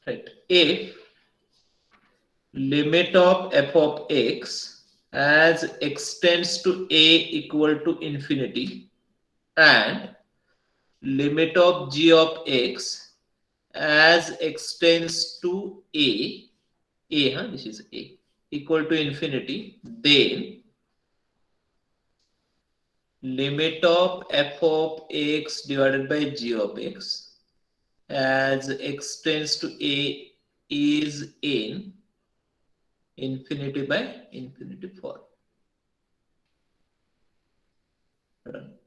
right? If limit of f of x as extends to a equal to infinity and limit of g of x as extends to this is a equal to infinity, then limit of f of x divided by g of x as extends to a is in infinity by infinity form.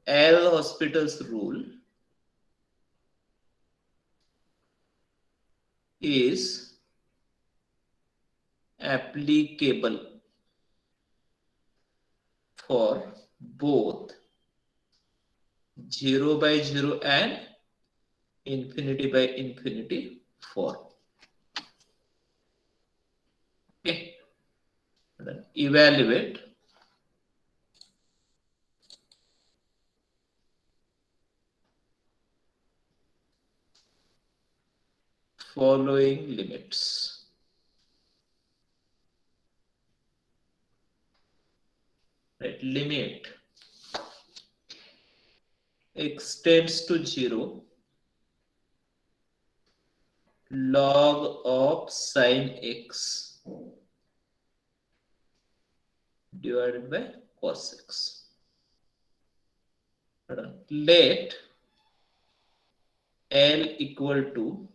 L'Hospital's rule is applicable for both 0 by 0 and infinity by infinity form. Okay. Then evaluate following limits. Right, limit extends to 0 log of sine x divided by cos x. Let L equal to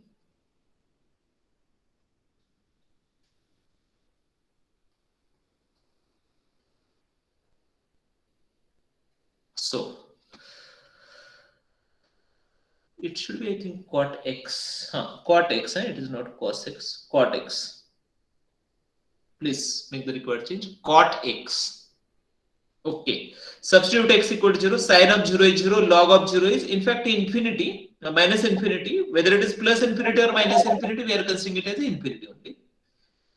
so it should be, I think, cot x. Cot x, it is not cos x. Cot x. Please make the required change. Cot x. Okay. Substitute x equal to 0. Sine of 0 is 0. Log of 0 is, in fact, infinity. Minus infinity. Whether it is plus infinity or minus infinity, we are considering it as infinity only.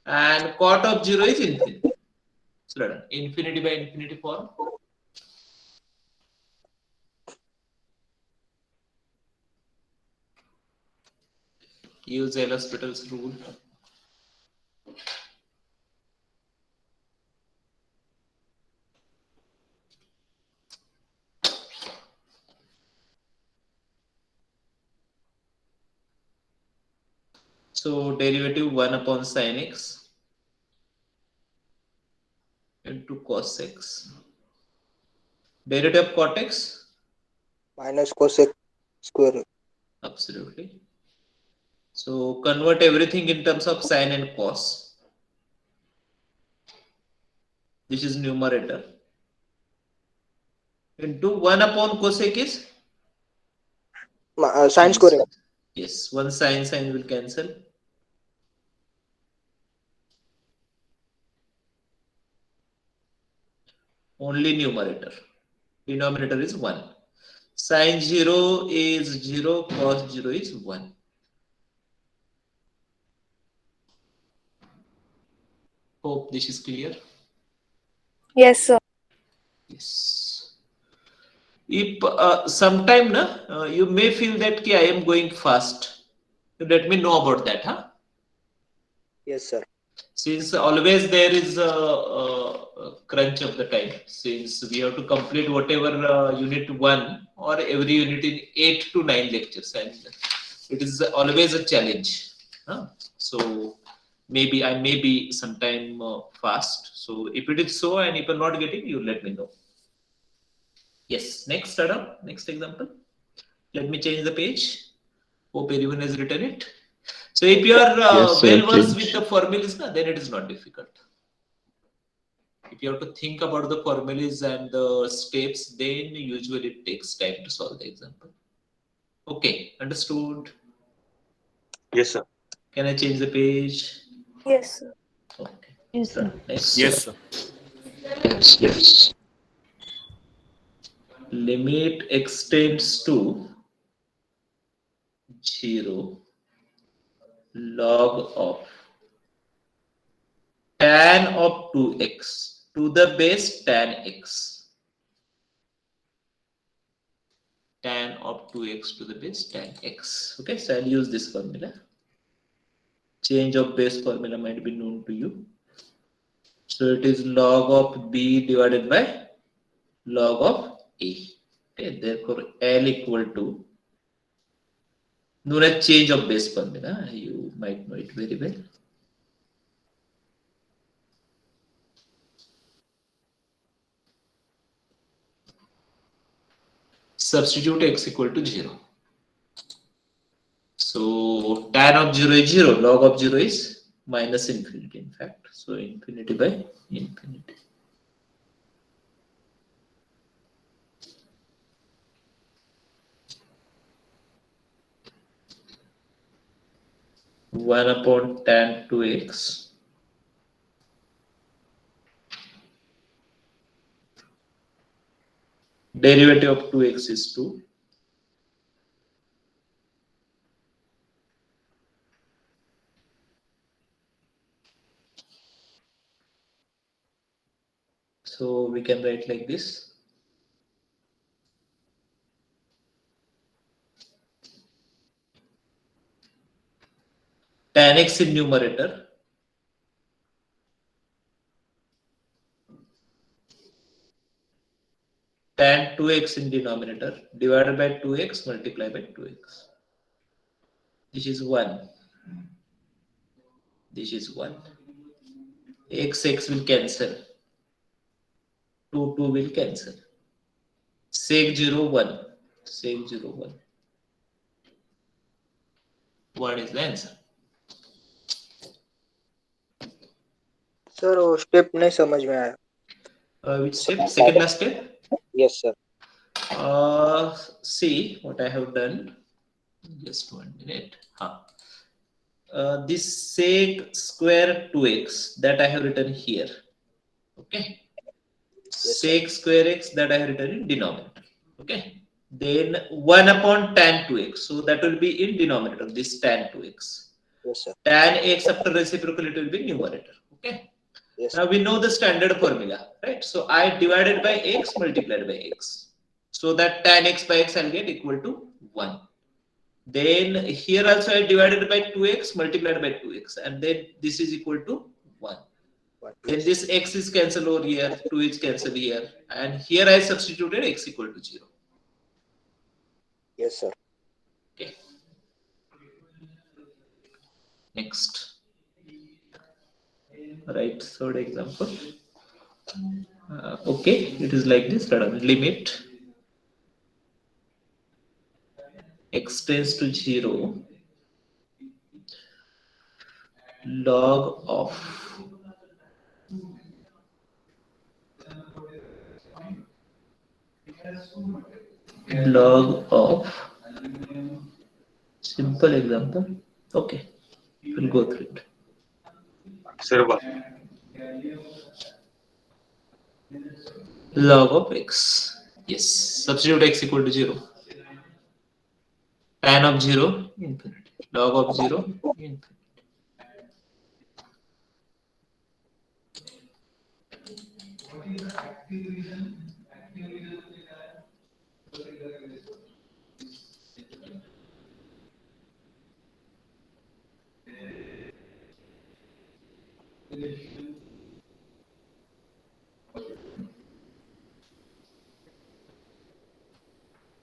And cot of 0 is infinity. So, infinity by infinity form. Use L'Hospital's rule. So derivative 1 upon sin x into cos x. Derivative of cot x? Minus cos x square. Absolutely. So convert everything in terms of sin and cos. This is numerator. Into 1 upon cosec is? Sin square. Yes, one sin will cancel. Only numerator. Denominator is 1. Sin 0 is 0, cos 0 is 1. Hope this is clear. Yes, sir. Yes. If sometime you may feel that I am going fast, let me know about that, huh? Yes, sir. Since always there is a crunch of the time, since we have to complete whatever unit 1 or every unit in 8 to 9 lectures, and it is always a challenge. Huh? So maybe I may be sometime fast. So if it is so and if you're not getting, you let me know. Yes, next Adam, next example. Let me change the page. Hope everyone has written it. So if you are Yes, sir, well versed with change. the formulas, then it is not difficult. If you have to think about the formulas and the steps, then usually it takes time to solve the example. Okay, understood. Yes, sir. Can I change the page? Yes, sir. Okay. Yes, sir. Next. Yes, sir. Yes. Limit extends to 0 log of tan of 2x to the base tan x. Tan of 2x to the base tan x. Okay, so I'll use this formula. change of base formula might be known to you. So it is log of B divided by log of A. Okay, therefore L equal to known as change of base formula. You might know it very well. Substitute x equal to 0. So tan of 0 is 0, log of 0 is minus infinity in fact. So infinity by infinity. One upon tan 2x derivative of 2x is 2. So we can write like this. Tan x in numerator tan 2x in denominator divided by 2x multiplied by 2x. This is 1. This is 1. X will cancel. 2 will cancel. Sec 0 1. Sec 0 1. 1 is the answer. Sir वो step नहीं समझ में आया. Which step? Second last step? Yes sir. See what I have done. Just 1 minute. This sec square 2x that I have written here. Okay. Sec square x that I have written in denominator. Okay. Then 1 upon tan 2x. So that will be in denominator, this tan 2x. Yes sir. Tan x after reciprocal, it will be numerator. Okay. Yes. Now we know the standard formula, right? So I divided by x multiplied by x. So that tan x by x I'll get equal to 1. Then here also I divided by 2x multiplied by 2x, and then this is equal to 1. Then this x is cancelled over here, 2 is cancelled here, and here I substituted x equal to 0. Yes sir. Okay. Next. Right, third example. Okay, it is like this. Limit x tends to 0 log of simple example. Okay, we'll go through it. Serva. Log of x. Yes, substitute x equal to 0. Tan of 0 infinity. Log of 0 infinity.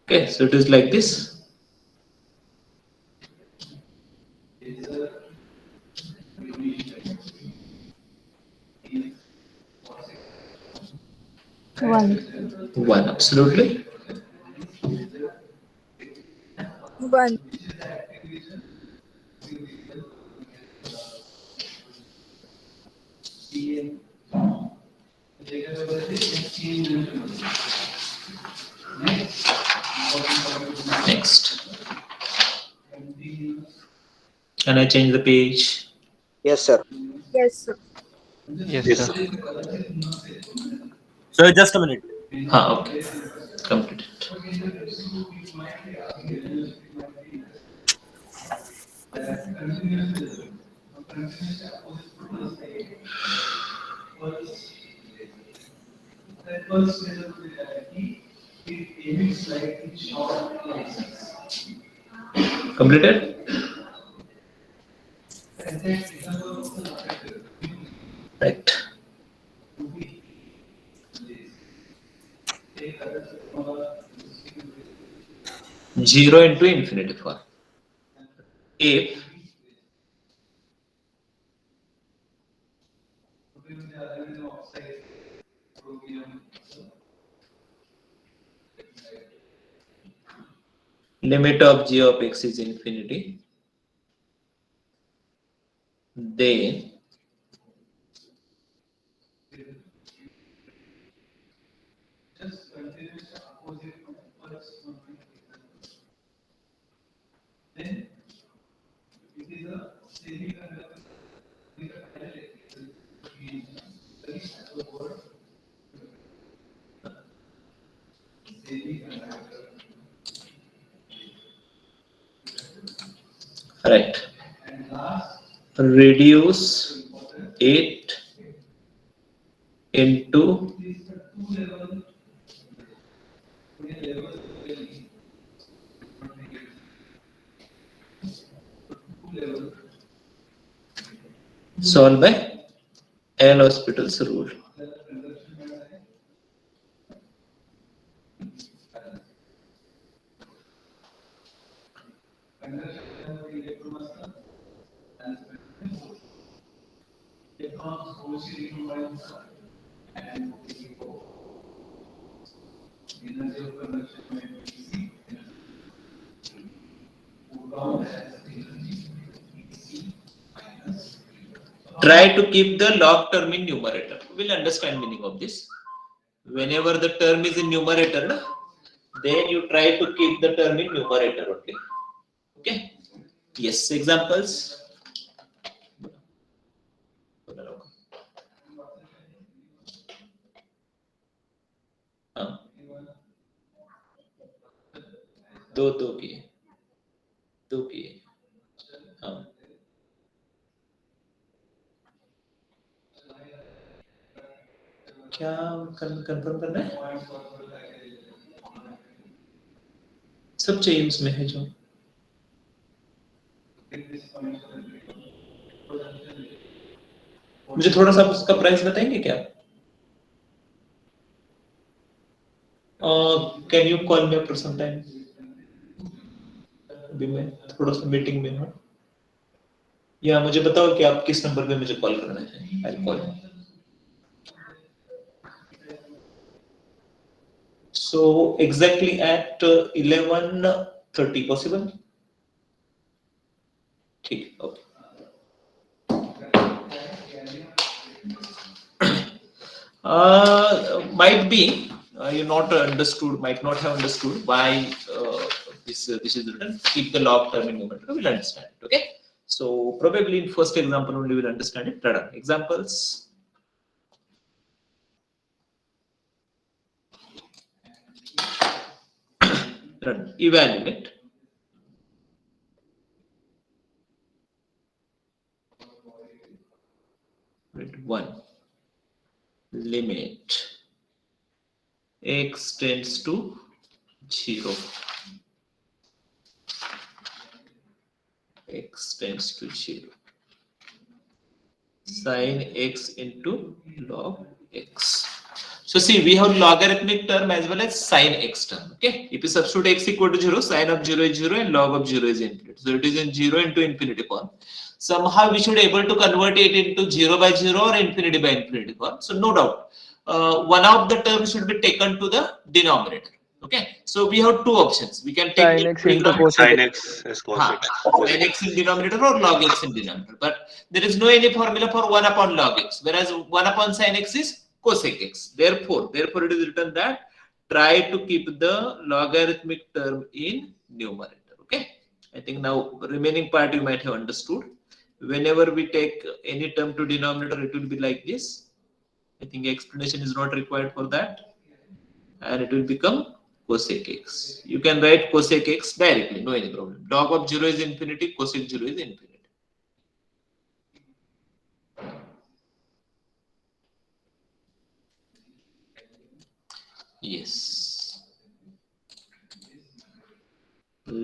Okay, so it is like this. One, absolutely. 1. Next. Can I change the page? Yes sir. Yes, sir. Yes, Yes, sir. Sir, just a minute. Okay. Completed. Completed? Right. Zero into infinity form. If limit of g of x is infinity, then right, reduce it into solved by L'Hospital's rule. Try to keep the log term in numerator. We'll understand meaning of this. Whenever the term is in numerator, then you try to keep the term in numerator only. Okay. Yes. Examples. दो की हाँ क्या confirm करना है सब chains में है जो मुझे थोड़ा सा उसका प्राइस बताएंगे क्या can you call me after some time अभी मैं थोड़ा सा मीटिंग में हूँ या मुझे बताओ कि आप किस नंबर पे मुझे कॉल करना है I call so exactly at 11:30 possible ठीक okay might be you not understood might not have understood why this is written keep the log term in numerator we'll understand it okay so probably in first example only we'll understand it Run. Examples Run. Evaluate with 1 limit x tends to 0 x tends to 0 sin x into log x so see we have logarithmic term as well as sin x term okay if you substitute x equal to 0 sin of 0 is 0 and log of 0 is infinity so it is in 0 into infinity form somehow we should able to convert it into 0 by 0 or infinity by infinity form so no doubt one of the terms should be taken to the denominator okay so we have two options we can take Sin x into cos Sin x. x is cos x. sin x in denominator or log x in denominator but there is no any formula for 1 upon log x whereas 1 upon sin x is cosec x therefore it is written that try to keep the logarithmic term in numerator okay I think now remaining part you might have understood whenever we take any term to denominator it will be like this I think explanation is not required for that and it will become cosec x you can write cosec x directly no any problem log of 0 is infinity cosec 0 is infinity yes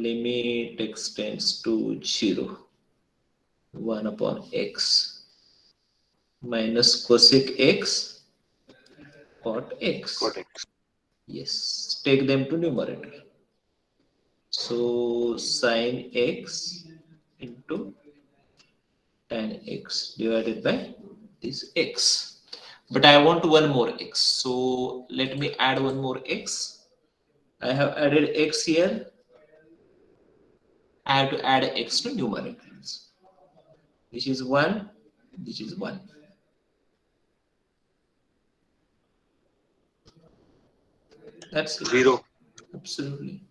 limit x tends to 0 1 upon x minus cosec x cot x. Got it. Yes, take them to numerator. So sin x into tan x divided by this x. But I want one more x. So let me add one more x. I have added x here. I have to add x to numerators. This is 1. This is 1. That's it. 0. Absolutely.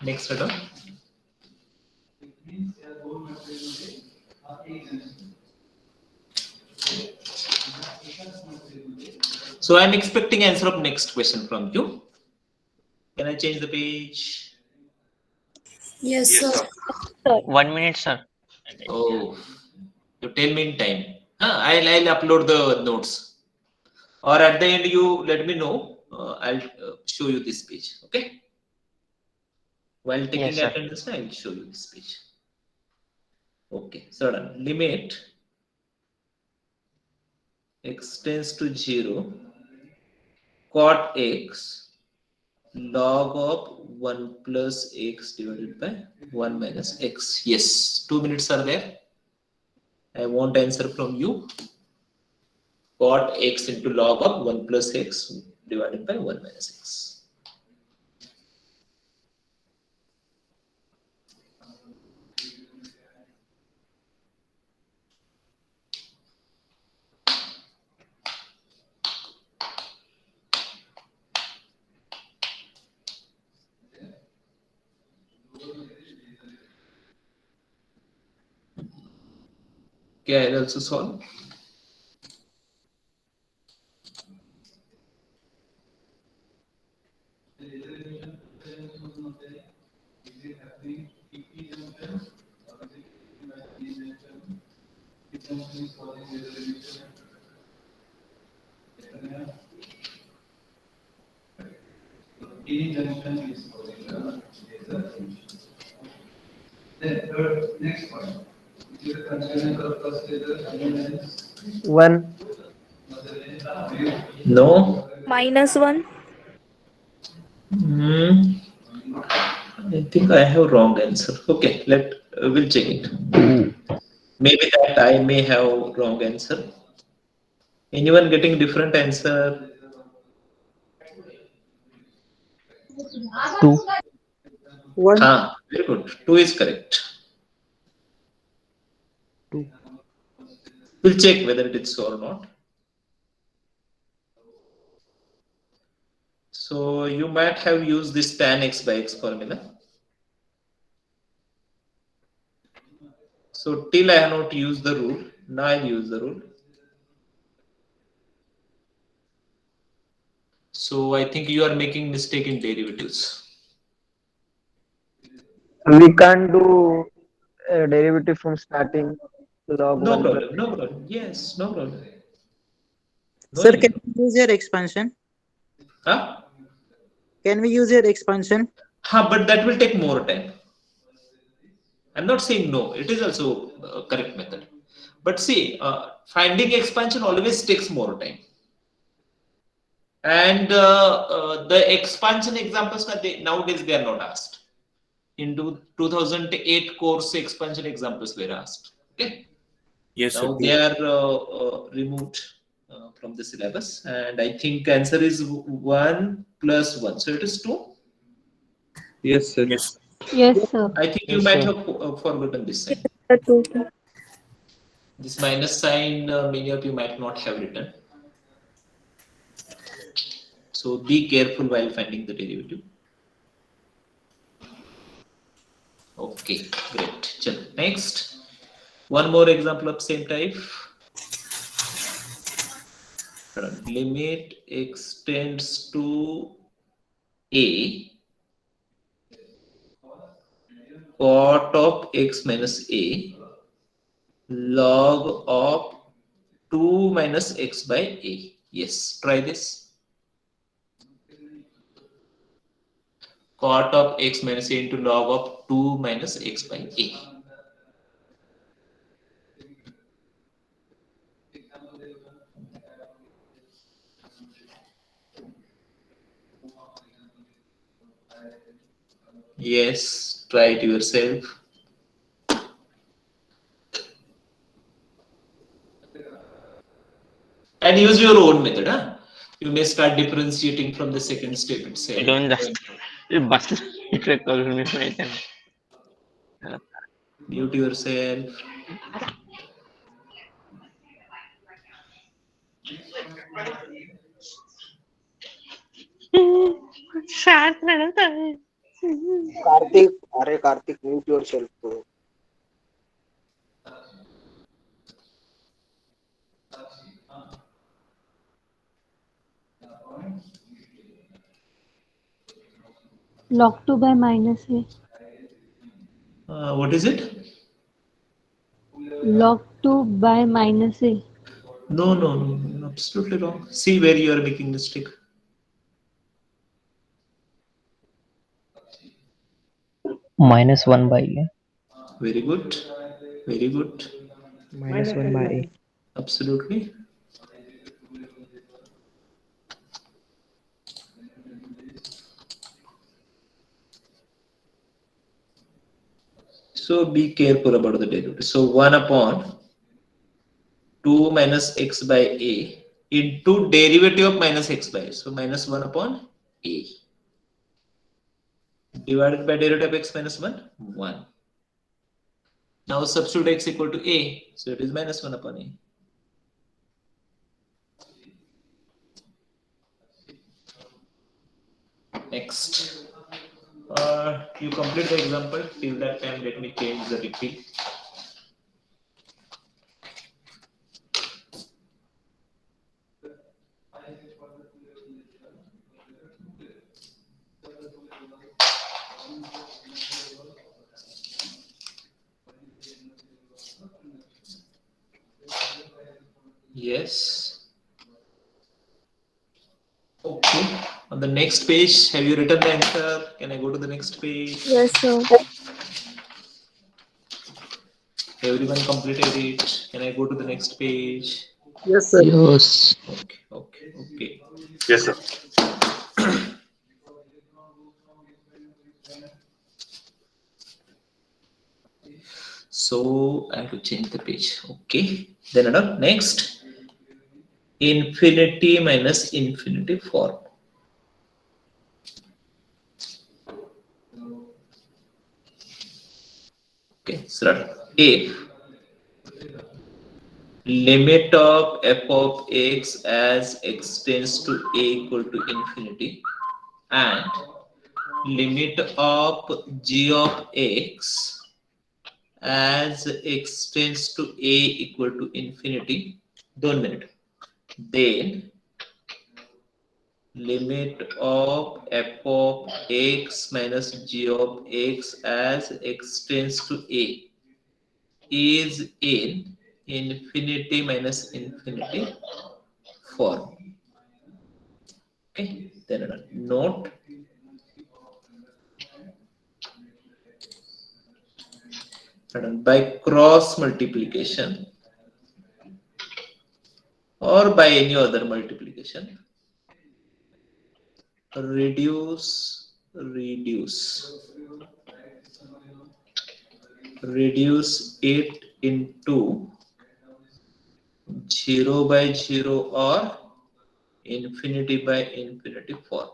Next item. So I'm expecting answer of next question from you. Can I change the page? Yes, Yes, sir. sir. 1 minute, sir. Oh, you tell me in time. I'll upload the notes. Or at the end, you let me know. I'll show you this page. Okay. While taking Yes, sir. attendance, I'll show you this page. Okay. So done. Limit x tends to 0. Cot x log of 1 plus x divided by 1 minus x. Yes. 2 minutes are there. I want answer from you. Cot x into log of 1 plus x divided by 1 minus x. Okay, I'll also solve. One. No. -1. Hmm. I think I have wrong answer. Okay, we'll check it. Maybe that I may have wrong answer. Anyone getting different answer? 2. One. Very good. 2 is correct. 2. We'll check whether it is so or not. So you might have used this tan x by x formula. So till I have not used the rule, now I'll use the rule. So I think you are making mistake in derivatives. We can't do derivative from starting log No 1 plus. problem, no problem. Yes, no problem. No Sir, issue. can we use your expansion? Huh? Can we use your expansion? But that will take more time. I'm not saying no. It is also a correct method. But see, finding expansion always takes more time. And the expansion examples nowadays they are not asked. In 2008 course, expansion examples were asked. Okay. Yes, sir. Now they are removed from the syllabus, and I think answer is 1 plus 1. So it is 2. Yes, sir. Yes. Yes, sir. I think you Yes, might sir. have forgotten this sign. The 2. This minus sign, many of you might not have written. So be careful while finding the derivative. Okay, great. Chalo. Next, one more example of same type. Limit x tends to a, cot of x minus a, log of 2 minus x by a. Yes, try this. cot of x minus a into log of 2 minus x by a. Yes, try it yourself. And use your own method. Huh? You may start differentiating from the second step itself. Don't just bust it record me. Mute yourself. Karthik, अरे Karthik, mute yourself. Bro. Log 2 by minus a. What is it? Log 2 by minus a. No, absolutely wrong. See where you are making mistake. -1 by a. Very good. Very good. -1 by a. Absolutely. So be careful about the derivative. So 1 upon 2 minus x by a into derivative of minus x by a. So minus 1 upon a divided by derivative of x minus 1, 1. Now substitute x equal to a. So it is minus 1 upon a. Next. You complete the example. Till that time, let me change the repeat. Yes. Okay. On the next page, have you written the answer? Can I go to the next page? Yes, sir. Everyone completed it. Can I go to the next page? Yes, sir. Yes. Okay. Yes, sir. So I have to change the page. Okay. Then next, infinity minus infinity form. Okay. So if limit of f of x as x tends to a equal to infinity and limit of g of x as x tends to a equal to infinity, don't minute. Then limit of f of x minus g of x as x tends to a is in infinity minus infinity form. Okay, then note by cross multiplication or by any other multiplication, reduce it into 0 by 0 or infinity by infinity form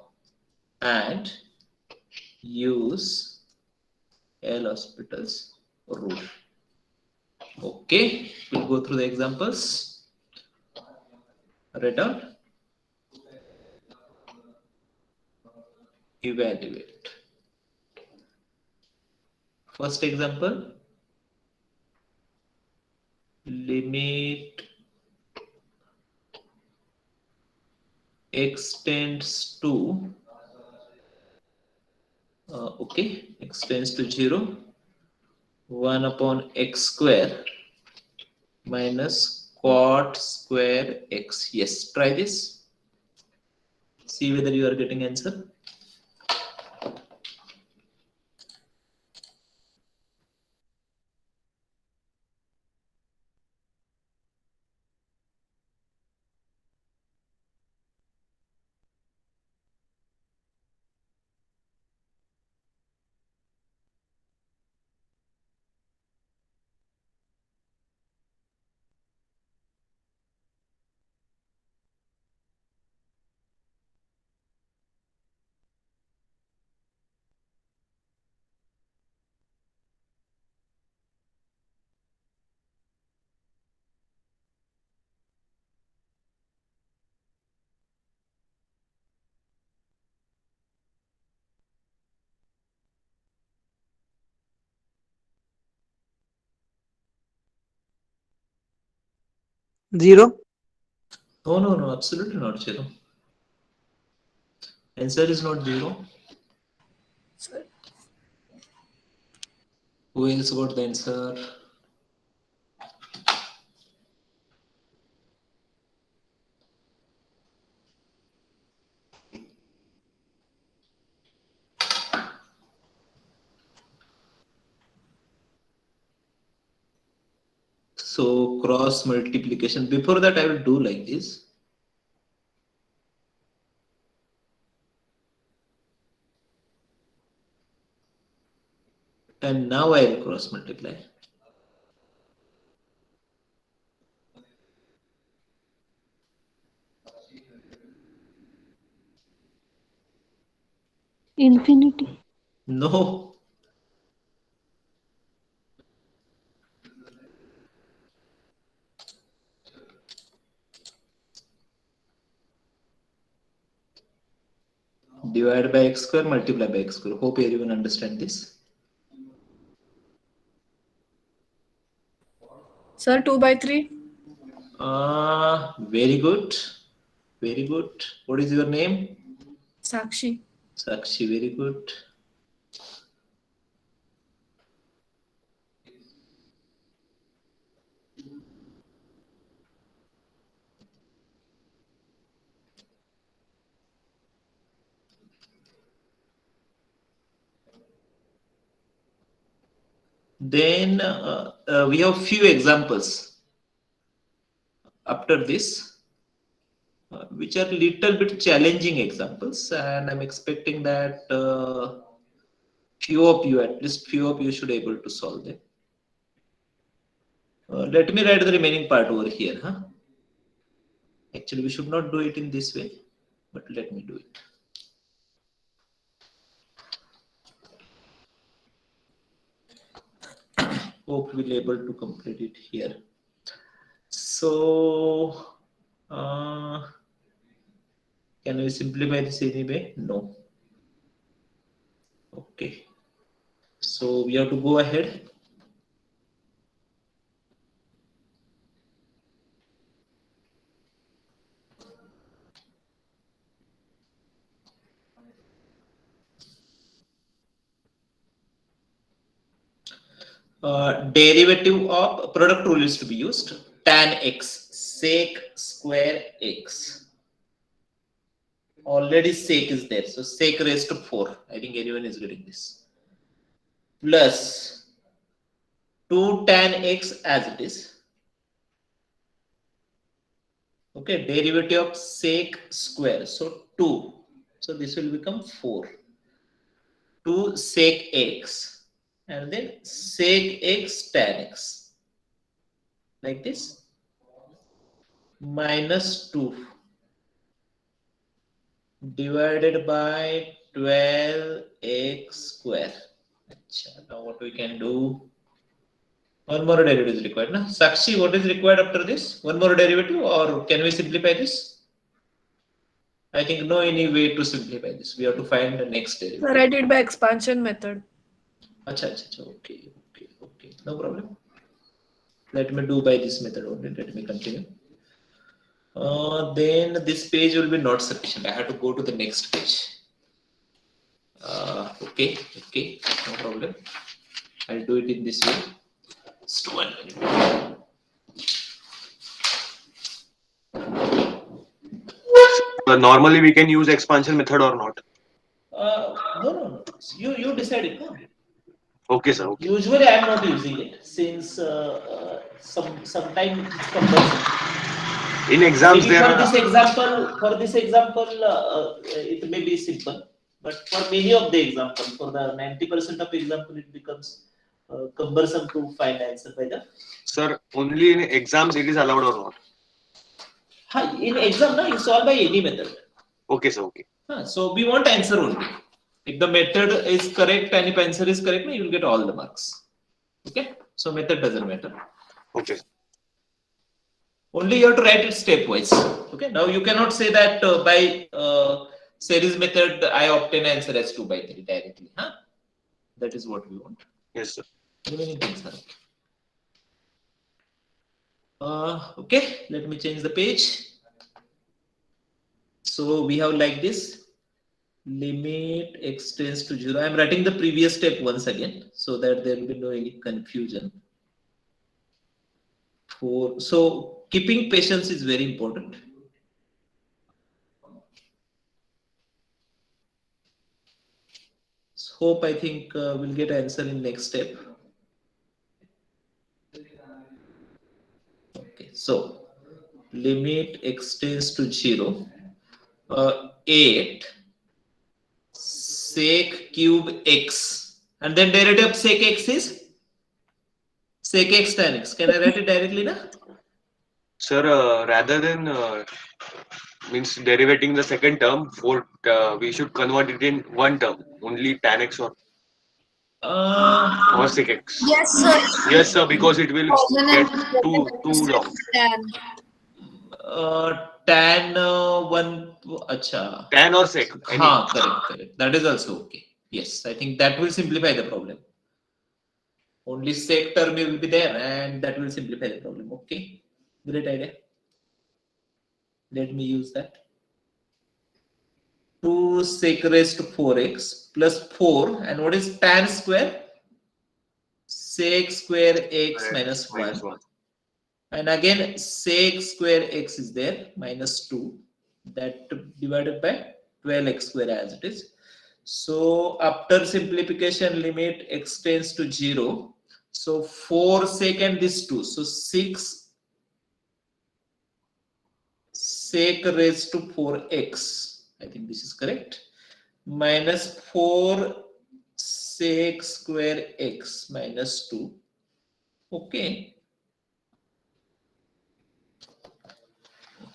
and use L'Hospital's rule. Okay, we'll go through the examples. Write down. Evaluate. First example, limit x tends to x tends to 0, 1 upon x square minus cot square x. Yes, try this. See whether you are getting answer. 0. No, absolutely not 0. Answer is not 0. Sir. Who else got the answer? So cross multiplication. Before that, I will do like this. And now I will cross multiply. Infinity. No. Divide by x square, multiply by x square. Hope everyone understand this. Sir, 2 by 3. Very good. Very good. What is your name? Sakshi. Sakshi, very good. Then we have few examples after this, which are little bit challenging examples, and I'm expecting that few of you, at least few of you, should able to solve them. Let me write the remaining part over here. Actually, we should not do it in this way, but let me do it. Hope we'll able to complete it here. So, can we simplify this anyway? No. Okay. So we have to go ahead. Derivative of product rule is to be used. Tan x sec square x. Already sec is there, so sec raised to 4. I think everyone is getting this. Plus 2 tan x as it is. Okay, derivative of sec square, so 2. So this will become 4. 2 sec x and then sec x tan x. Like this. Minus 2 divided by 12x square. Now what we can do? One more derivative is required. Na? Sakshi, what is required after this? One more derivative, or can we simplify this? I think no any way to simplify this. We have to find the next derivative. Sir, I did by expansion method. Acha. Okay. No problem. Let me do by this method only. Let me continue. Then this page will be not sufficient. I have to go to the next page. Okay, no problem. I'll do it in this way. Just 1 minute. Normally we can use expansion method or not? No. You decide it. No? Okay, sir. Okay. Usually I am not using it since sometimes it's compulsory. In exams Maybe there for are. this example, it may be simple, but for many of the example, for the 90% of example, it becomes cumbersome to find answer by the. Sir, only in exams it is allowed or not? In exam, no, you solve by any method. Okay, sir. Okay. So we want answer only. If the method is correct and if answer is correct, you will get all the marks. Okay. So method doesn't matter. Okay. Only you have to write it stepwise. Okay. Now you cannot say that by series method I obtain answer as 2 by 3 directly. That is what we want. Yes, sir. Remaining things are okay. Okay, let me change the page. So we have like this, limit x tends to 0. I am writing the previous step once again so that there will be no any confusion. So keeping patience is very important. Hope I think we'll get answer in next step. Okay, so limit x tends to 0. 8 sec cube x, and then derivative of sec x is sec x tan x. Can I write it directly now? Sir, rather than means derivating the second term, we should convert it in one term, only tan x or sec x. Yes, sir. Yes, sir, because it will get too long. Tan one, acha. Tan or sec. Any. Correct. That is also okay. Yes, I think that will simplify the problem. Only sec term will be there, and that will simplify the problem. Okay, great idea. Let me use that. 2 sec raised to 4x plus 4, and what is tan square? Sec square x minus 1. And again sec square x is there, minus 2, that divided by 12x square as it is. So after simplification, limit x tends to 0. So 4 sec and this 2, so 6 sec raised to 4x, I think this is correct, minus 4 sec square x minus 2. Okay.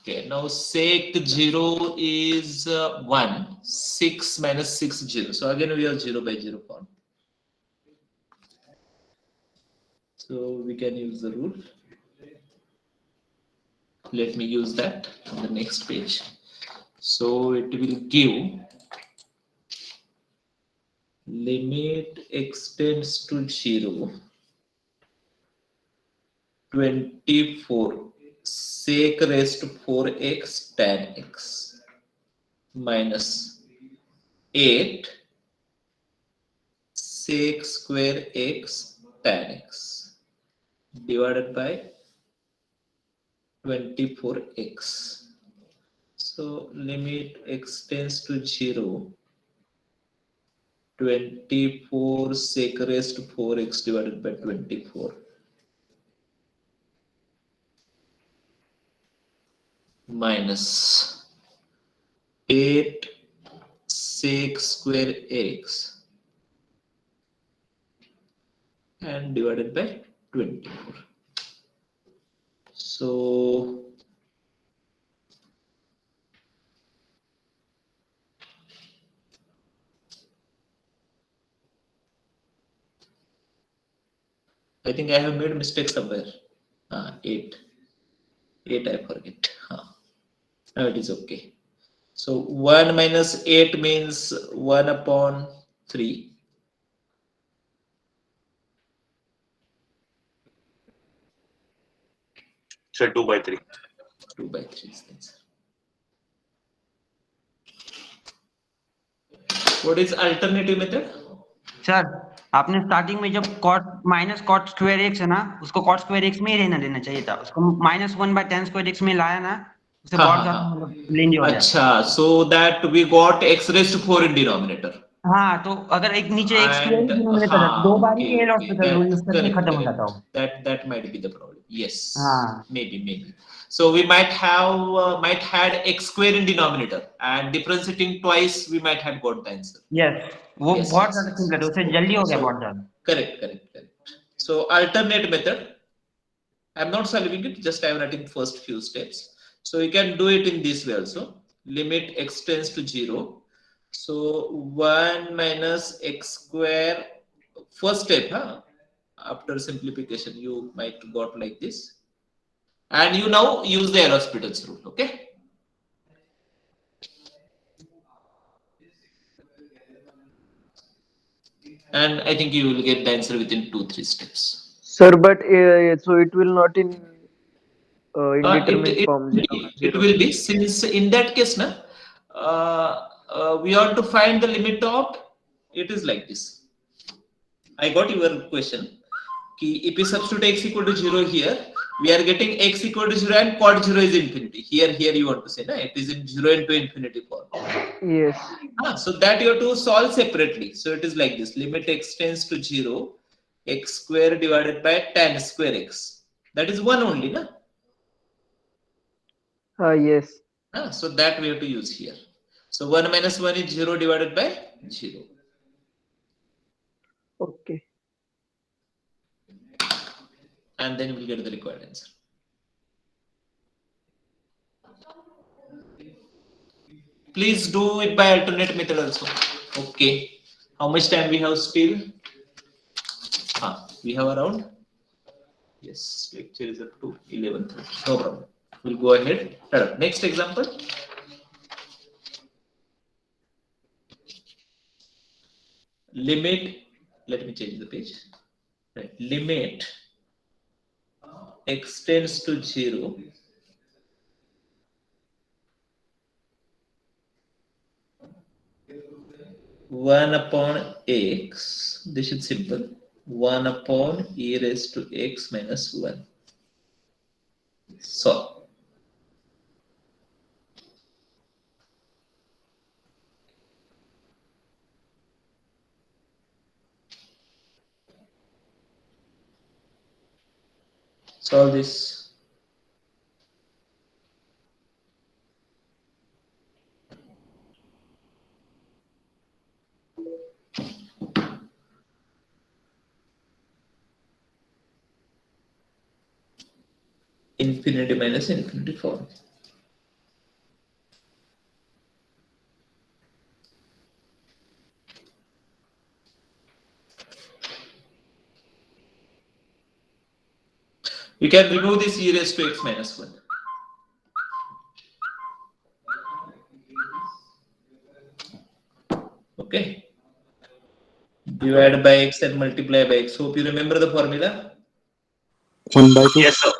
Okay, now sec 0 is 1, 6 minus 6, 0. So again we have 0 by 0 form. So we can use the rule. Let me use that on the next page. So it will give limit x tends to 0, 24 sec raised to 4x tan x minus 8 sec square x tan x divided by 24x. So limit x tends to 0, 24 sec raised to 4x divided by 24 minus 8 sec square x and divided by 24. So I think I have made a mistake somewhere. 8 I forget. Now it is okay. So 1 minus 8 means 1 upon 3. Sir, 2 by 3. 2 by 3 is the answer. What is alternative method? Sir आपने starting में जब cot minus cot square x है ना, उसको cot square x में ही रहना देना चाहिए था. उसको -1 by tan स्क्वायर x में लाया ना, उससे बहुत ज्यादा लेंगे हो जाएगा. अच्छा, so that we got x raised to 4 in denominator. हाँ, तो अगर एक नीचे x स्क्वायर डिनोमिनेटर है, दो बार ही एल हॉस्पिटल यूज करके खत्म हो जाता हो. That might be the problem. Yes. हाँ. Maybe. So we might had x square in denominator and differentiating twice we might have got the answer. Yes. वो बहुत ज्यादा सिंपल है, उससे जल्दी हो गया बहुत ज्यादा. Correct. So alternate method, I'm not solving it, just I'm writing first few steps. So you can do it in this way also. Limit x tends to 0. So 1 minus x square, first step, after simplification you might got like this. And you now use the L'Hospital's rule, okay? And I think you will get the answer within 2-3 steps. Sir, but so it will not in indeterminate form 0, It 0. will be, since in that case na, we have to find the limit of, it is like this. I got your question. If we substitute x equal to 0 here, we are getting x equal to 0 and cot 0 is infinity. Here you want to say, na, it is in 0 into infinity form. Yes. So that you have to solve separately. So it is like this: limit x tends to 0, x square divided by tan square x. That is 1 only, na? Yes. So that we have to use here. So 1 minus 1 is 0 divided by 0. Okay. And then we'll get the required answer. Please do it by alternate method also. Okay. How much time we have still? We have around. Yes, lecture is up to 11:30. No problem. We'll go ahead. Next example. Limit. Let me change the page. Right. Limit x tends to 0. One upon x, this is simple. 1 upon e raised to x minus 1. So, solve this. Infinity minus infinity form. You can remove this e raised to x minus 1. Okay. Divide by x and multiply by x. Hope you remember the formula. 1/2. Yes, sir.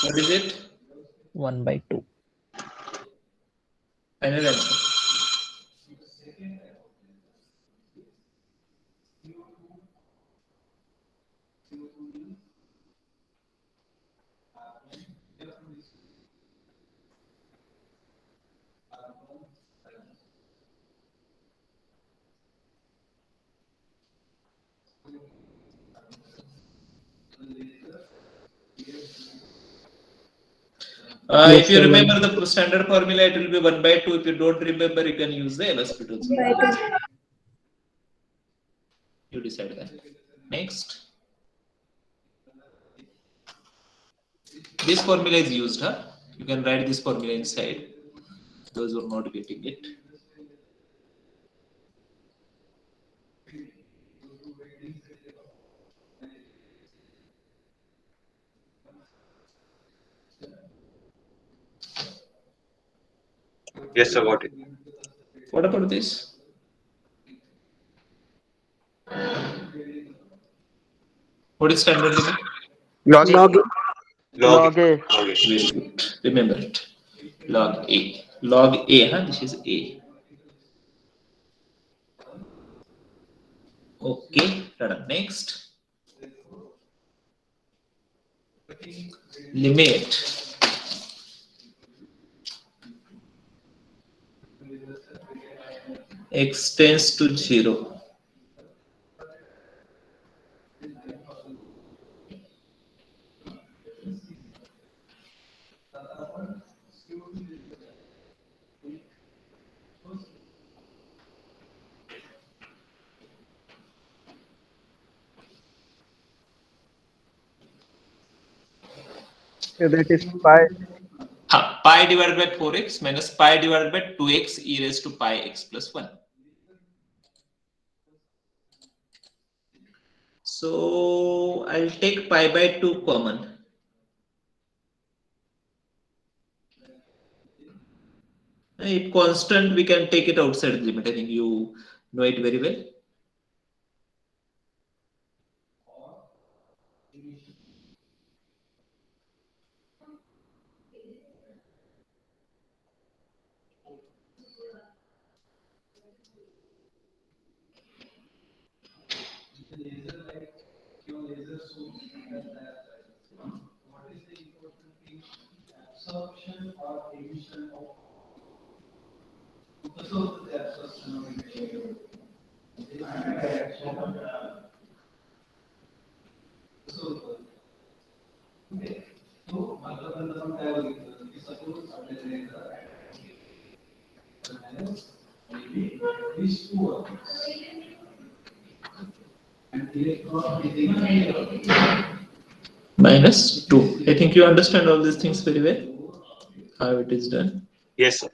What is it? 1/2. Final answer. If you remember the standard formula, it will be 1/2. If you don't remember, you can use the LHS By 2. You decide that. Next. This formula is used, huh? You can write this formula inside. Those who are not getting it. Yes, sir, got it. What about this? What is standard limit? Log Log log A. log A. Very good. Remember it. Log A. Log A, huh? This is A. Okay. Next. Limit x tends to 0. That is pi. Pi divided by 4x minus pi divided by 2x e raised to pi x plus 1. So I'll take pi by 2 common. If constant, we can take it outside the limit. I think you know it very well. Minus 2. I think you understand all these things very well, how it is done. Yes, sir.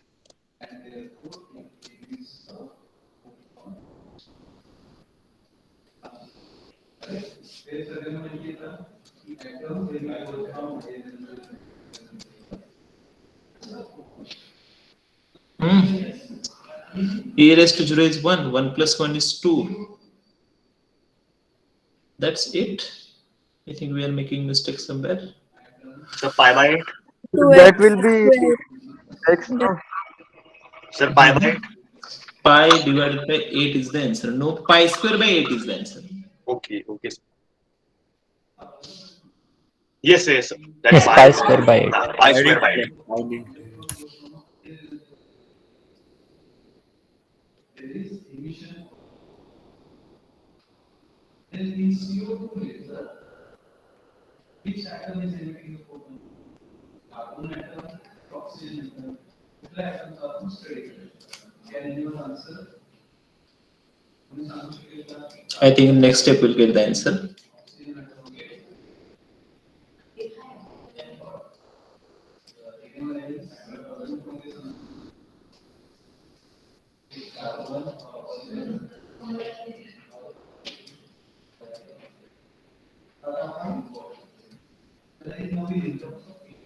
E raised to 0 is 1. 1 plus 1 is 2. That's it. I think we are making mistake somewhere. Sir, pi by 8. That will be x. No? Sir, pi by 8. Pi divided by 8 is the answer. No, pi square by 8 is the answer. Okay, okay. Sir. Yes, yes, sir. That's Yes, pi square by 8. Pi square by 8. I think next step will get the answer.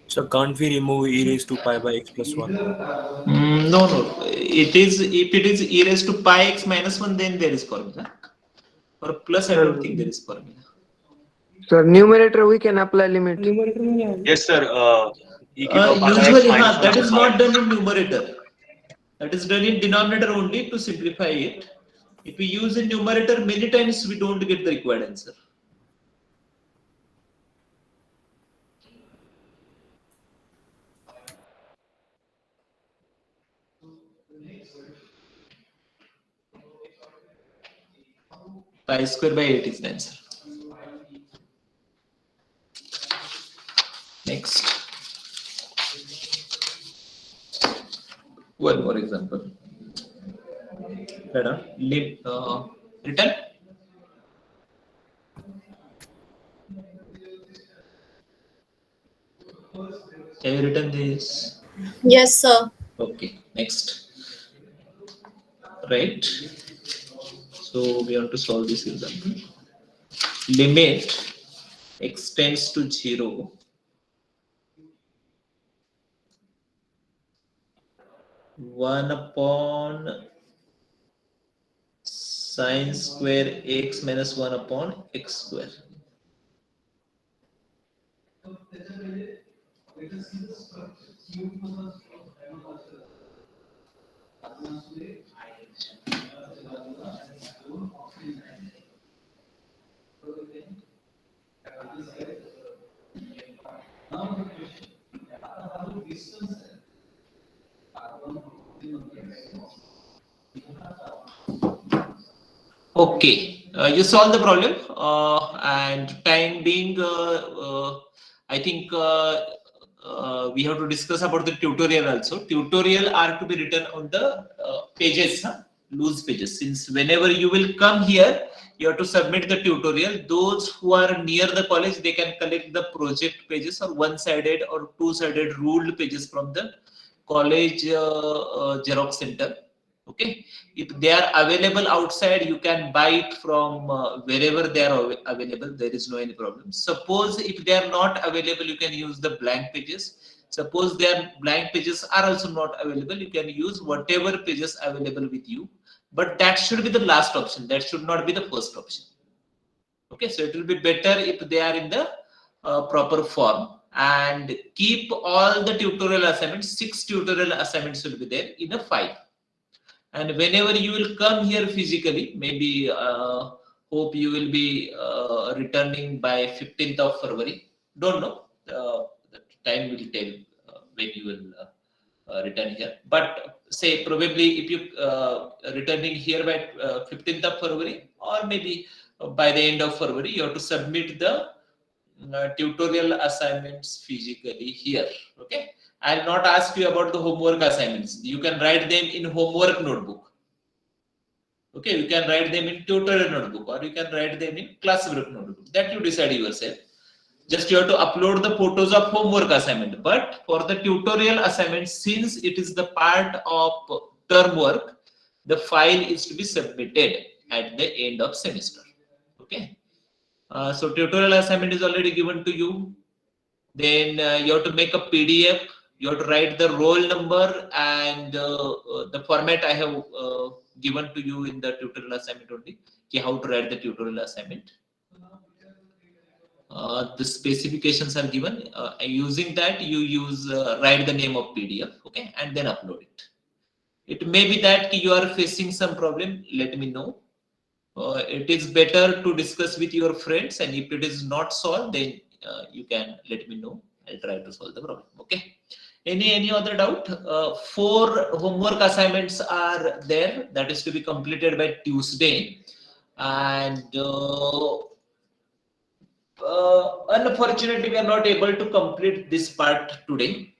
So can't we remove e raised to pi by x plus 1? No, no. It is, if it is e raised to pi x minus 1, then there is formula. For plus, I don't think there is formula. Sir, numerator we can apply limit. Yes, sir. E की power pi by x Usually, minus that 1 is not done in numerator. That is done in denominator only to simplify it. If we use in numerator, many times we don't get the required answer. Pi square by 8 is the answer. Next. One more example. Written? Have you written this? Yes, sir. Okay, next. Right. So we have to solve this example. Limit x tends to 0. 1 upon sine square x minus 1 upon x square. Okay, you solve the problem, and time being, I think we have to discuss about the tutorial also. Tutorial are to be written on the pages, loose pages. Since whenever you will come here, you have to submit the tutorial. Those who are near the college, they can collect the project pages or one-sided or two-sided ruled pages from the college Xerox center. Okay, if they are available outside, you can buy it from wherever they are available. There is no any problem. Suppose if they are not available, you can use the blank pages. Suppose their blank pages are also not available, you can use whatever pages available with you. But that should be the last option. That should not be the first option. Okay, so it will be better if they are in the proper form. And keep all the tutorial assignments. 6 tutorial assignments will be there in a file. And whenever you will come here physically, maybe Hope you will be returning by 15th of February. Don't know. The time will tell when you will return here. But say probably if you returning here by 15th of February or maybe by the end of February, you have to submit the tutorial assignments physically here. Okay. I'll not ask you about the homework assignments. You can write them in homework notebook. Okay, you can write them in tutorial notebook or you can write them in classwork notebook. That you decide yourself. Just you have to upload the photos of homework assignment. But for the tutorial assignment, since it is the part of term work, the file is to be submitted at the end of semester. Okay. So tutorial assignment is already given to you. Then you have to make a PDF. You have to write the roll number and the format I have given to you in the tutorial assignment only. How to write the tutorial assignment. The specifications are given. Using that, you use write the name of PDF, okay, and then upload it. It may be that you are facing some problem. Let me know. It is better to discuss with your friends, and if it is not solved, then you can let me know. I'll try to solve the problem. Okay. Any other doubt? 4 homework assignments are there that is to be completed by Tuesday, and unfortunately we are not able to complete this part today.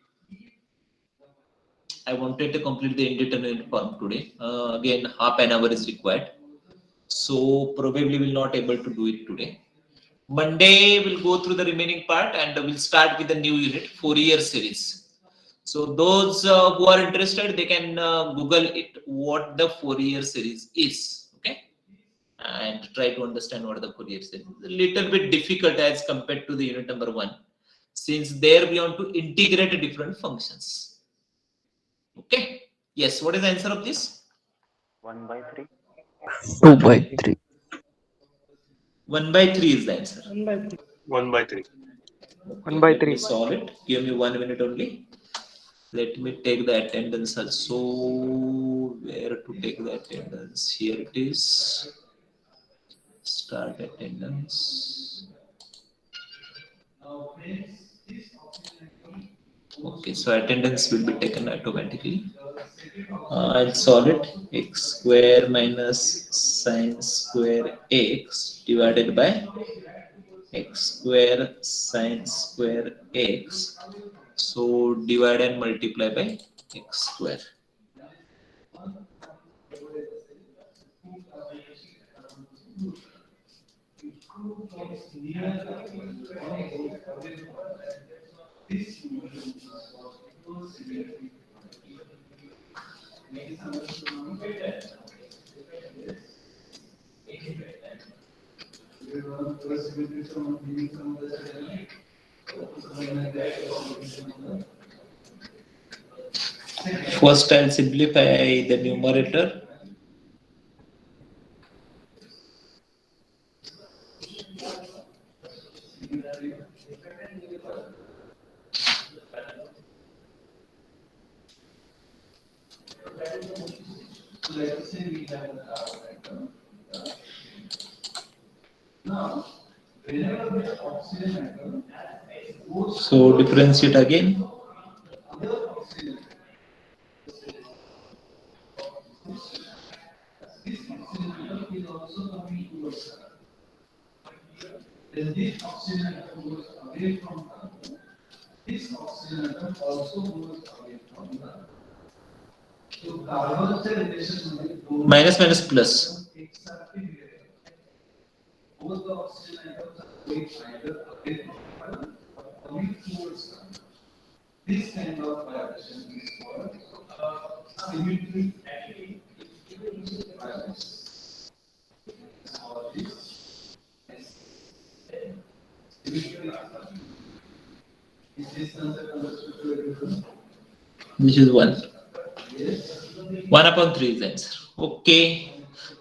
I wanted to complete the indeterminate form today. Again, half an hour is required, so probably will not able to do it today. Monday we'll go through the remaining part and we'll start with the new unit, 4-year series. So those who are interested, they can Google it what the 4-year series is, okay, and try to understand what the 4-year series is. A little bit difficult as compared to the unit number 1, since there we want to integrate different functions. Okay. Yes. What is the answer of this? 1 by 3. 2 by 3. 1 by 3 is the answer. 1 by 3. 1 by 3. 1 by Let me 3. solve it. Give me 1 minute only. Let me take the attendance also. Where to take the attendance? Here it is. Start attendance. Okay, so attendance will be taken automatically. I'll solve it. X square minus sine square x divided by x square sine square x. So divide and multiply by x square. First, I'll simplify the numerator. So differentiate again. Minus minus plus. This is 1. 1/3 is the answer. Okay.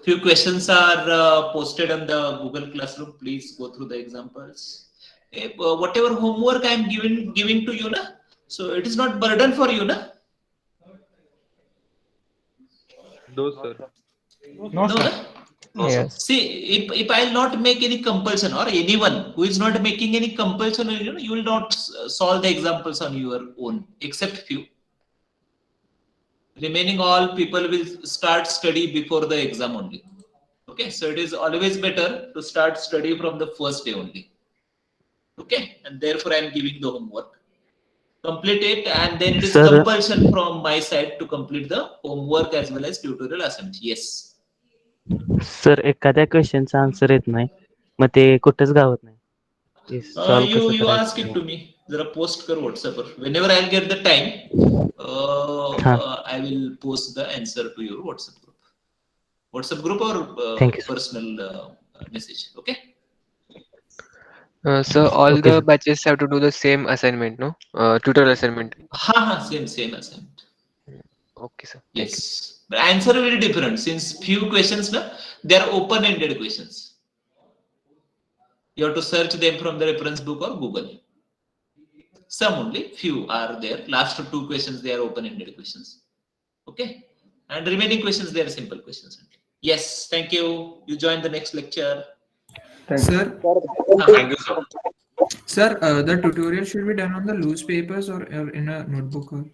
Few questions are posted on the Google Classroom. Please go through the examples. Whatever homework I am giving to you, na, so it is not burden for you, na? No, sir. No, sir. No, sir. Yes. See, if I'll not make any compulsion, or anyone who is not making any compulsion, you will not solve the examples on your own, except few. Remaining all people will start study before the exam only. Okay, so it is always better to start study from the first day only. Okay, and therefore I am giving the homework. Complete it, and then it is Sir. compulsion from my side to complete the homework as well as tutorial assignment. Yes. Sir एखाद्या क्वेश्चनचा answer येत नाही मग ते कुठेच गावत नाही ते solve कसं You ask it करायचं to me. जरा post कर WhatsApp पर. Whenever I'll get the time, हाँ. I will post the answer to your WhatsApp group. WhatsApp group or Thank you, sir. personal message. Okay. So all Okay, the sir. batches have to do the same assignment, no? Tutorial assignment. Same assignment. Okay, sir. Thank you. Yes. The answer will be different since few questions, they are open-ended questions. You have to search them from the reference book or Google. Some only, few are there. Last 2 questions, they are open-ended questions. Okay. And remaining questions, they are simple questions. Yes, thank you. You join the next lecture. Sir, Thank you, sir. sir, the tutorial should be done on the loose papers or in a notebook? Or?